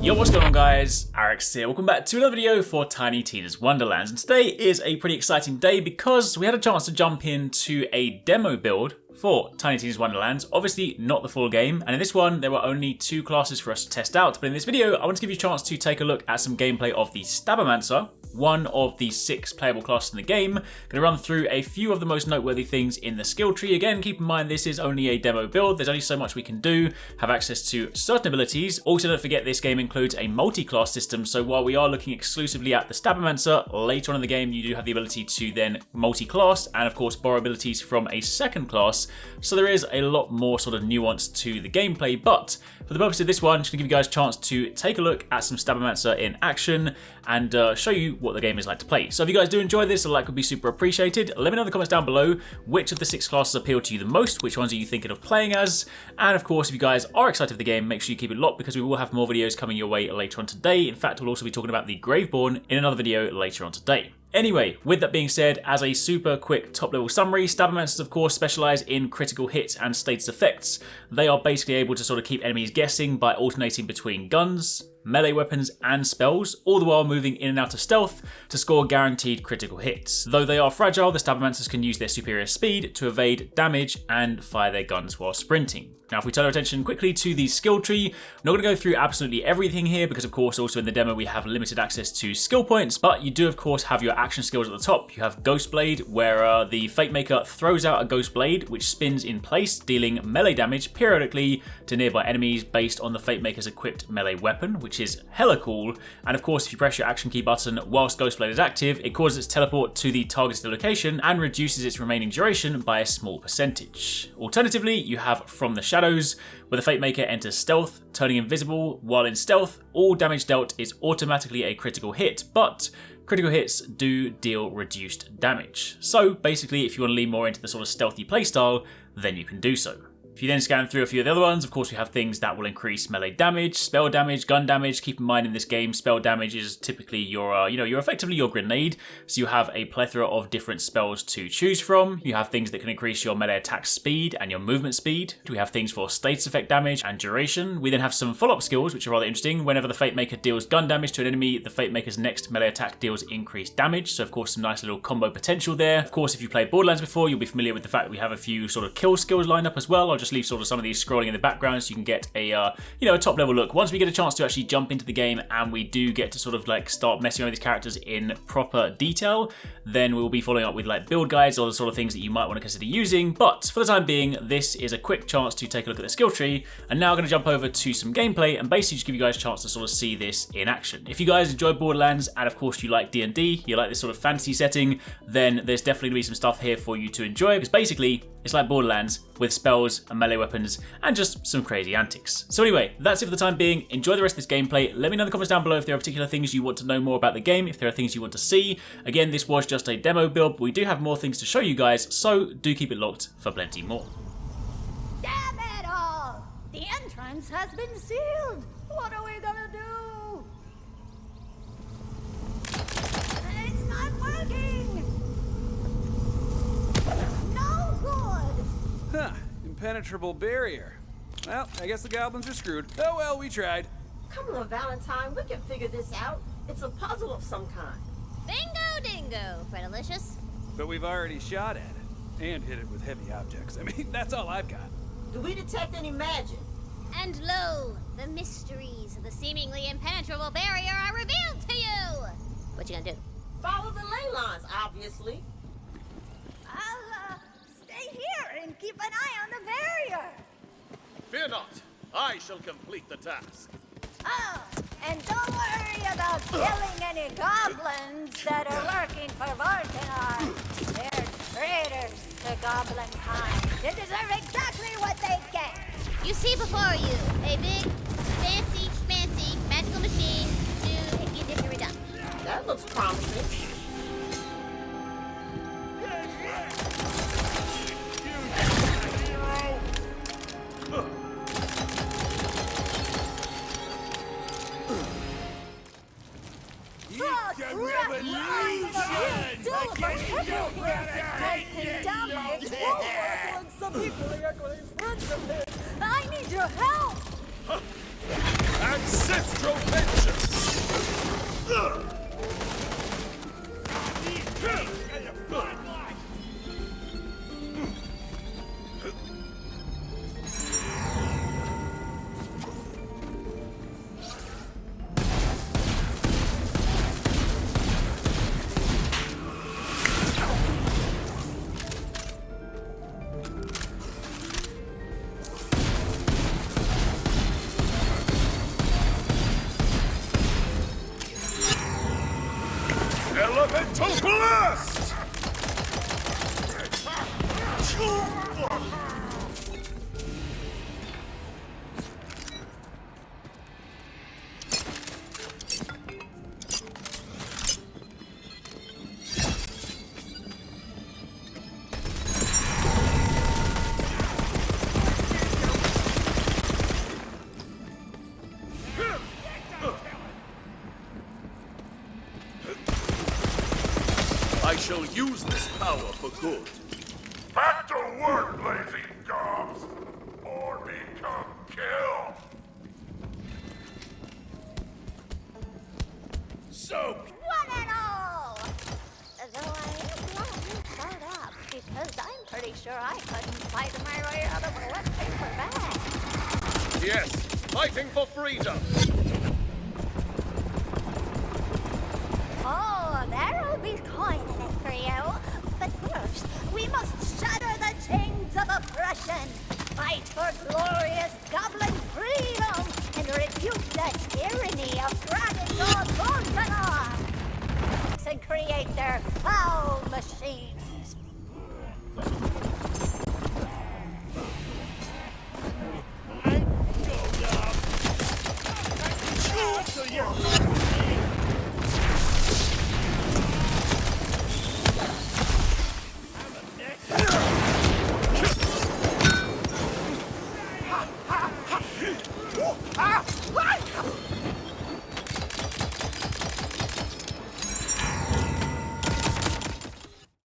Yo, what's going on guys? HyperX here. Welcome back to another video for Tiny Tina's Wonderlands. And today is a pretty exciting day because we had a chance to jump into a demo build for Tiny Tina's Wonderlands. Obviously not the full game, and in this one there were only 2 classes for us to test out, but in this video I want to give you a chance to take a look at some gameplay of the STABOMANCER, one of the 6 playable classes in the game. Going to run through a few of the most noteworthy things in the skill tree. Again, keep in mind this is only a demo build, there's only so much we can do, have access to certain abilities. Also don't forget this game includes a multi-class system, so while we are looking exclusively at the STABOMANCER, later on in the game you do have the ability to then multi-class and of course borrow abilities from a second class, so there is a lot more sort of nuance to the gameplay. But for the purpose of this one, I'm just going to give you guys a chance to take a look at some STABOMANCER in action and show you what the game is like to play. So if you guys do enjoy this, a like would be super appreciated. Let me know in the comments down below which of the 6 classes appeal to you the most, which ones are you thinking of playing as, and of course if you guys are excited for the game, make sure you keep it locked because we will have more videos coming your way later on today. In fact, we'll also be talking about the Graveborn in another video later on today. Anyway, with that being said, as a super quick top level summary, STABOMANCERs of course specialise in critical hits and status effects. They are basically able to sort of keep enemies guessing by alternating between guns, melee weapons and spells, all the while moving in and out of stealth to score guaranteed critical hits. Though they are fragile, the STABOMANCERs can use their superior speed to evade damage and fire their guns while sprinting. Now if we turn our attention quickly to the skill tree, I'm not going to go through absolutely everything here because of course also in the demo we have limited access to skill points, but you do of course have your action skills at the top. You have Ghost Blade, where the Fate Maker throws out a Ghost Blade which spins in place, dealing melee damage periodically to nearby enemies based on the Fate Maker's equipped melee weapon, which is hella cool. And of course if you press your action key button whilst Ghost Blade is active, it causes its teleport to the targeted location and reduces its remaining duration by a small percentage. Alternatively, you have From the Shadows, where the Fate Maker enters stealth, turning invisible. While in stealth, all damage dealt is automatically a critical hit, but critical hits do deal reduced damage. So basically if you want to lean more into the sort of stealthy playstyle, then you can do so. If you then scan through a few of the other ones, of course we have things that will increase melee damage, spell damage, gun damage. Keep in mind in this game, spell damage is typically your, you're effectively your grenade. So you have a plethora of different spells to choose from. You have things that can increase your melee attack speed and your movement speed. We have things for status effect damage and duration. We then have some follow-up skills, which are rather interesting. Whenever the Fate Maker deals gun damage to an enemy, the Fate Maker's next melee attack deals increased damage. So of course some nice little combo potential there. Of course, if you played Borderlands before, you'll be familiar with the fact that we have a few sort of kill skills lined up as well. I'll just leave sort of some of these scrolling in the background so you can get a a top level look. Once we get a chance to actually jump into the game and we do get to sort of like start messing around with these characters in proper detail, then we'll be following up with like build guides or the sort of things that you might want to consider using. But for the time being, this is a quick chance to take a look at the skill tree, and now I'm going to jump over to some gameplay and basically just give you guys a chance to sort of see this in action. If you guys enjoy Borderlands and of course you like D&D, you like this sort of fantasy setting, then there's definitely going to be some stuff here for you to enjoy, because basically it's like Borderlands with spells and melee weapons and just some crazy antics. So anyway, that's it for the time being. Enjoy the rest of this gameplay. Let me know in the comments down below if there are particular things you want to know more about the game, if there are things you want to see. Again, this was just a demo build, but we do have more things to show you guys, so do keep it locked for plenty more. Damn it all! The entrance has been sealed! What are we gonna do? It's not working! No good! Huh, impenetrable barrier. Well, I guess the goblins are screwed. Oh well, we tried. Come on, Valentine, we can figure this out. It's a puzzle of some kind. Bingo dingo, Fredalicious. But we've already shot at it. And hit it with heavy objects. I mean, that's all I've got. Do we detect any magic? And lo, the mysteries of the seemingly impenetrable barrier are revealed to you! What you gonna do? Follow the ley lines, obviously. I'll stay here and keep an eye on the barrier. Fear not, I shall complete the task. Oh, and don't worry about killing any goblins that are working for Volcanar. They're traitors to goblin kind. They deserve exactly what they get. You see before you a big, fancy, schmancy, magical machine to hit you didgeridoo. That looks promising. I need your help! Ancestral vengeance! Elemental blast! I shall use this power for good. Back to work, lazy gobs! Or become killed! Soaked! One and all! Though I am glad you showed up, because I'm pretty sure I couldn't fight my way out of a wet paper bag. Yes, fighting for freedom! Oh, there'll be coin in it for you. But first, we must shatter the chains of oppression, fight for glorious goblin freedom, and refute the tyranny of dragon god Volcanar, and create their foul machines.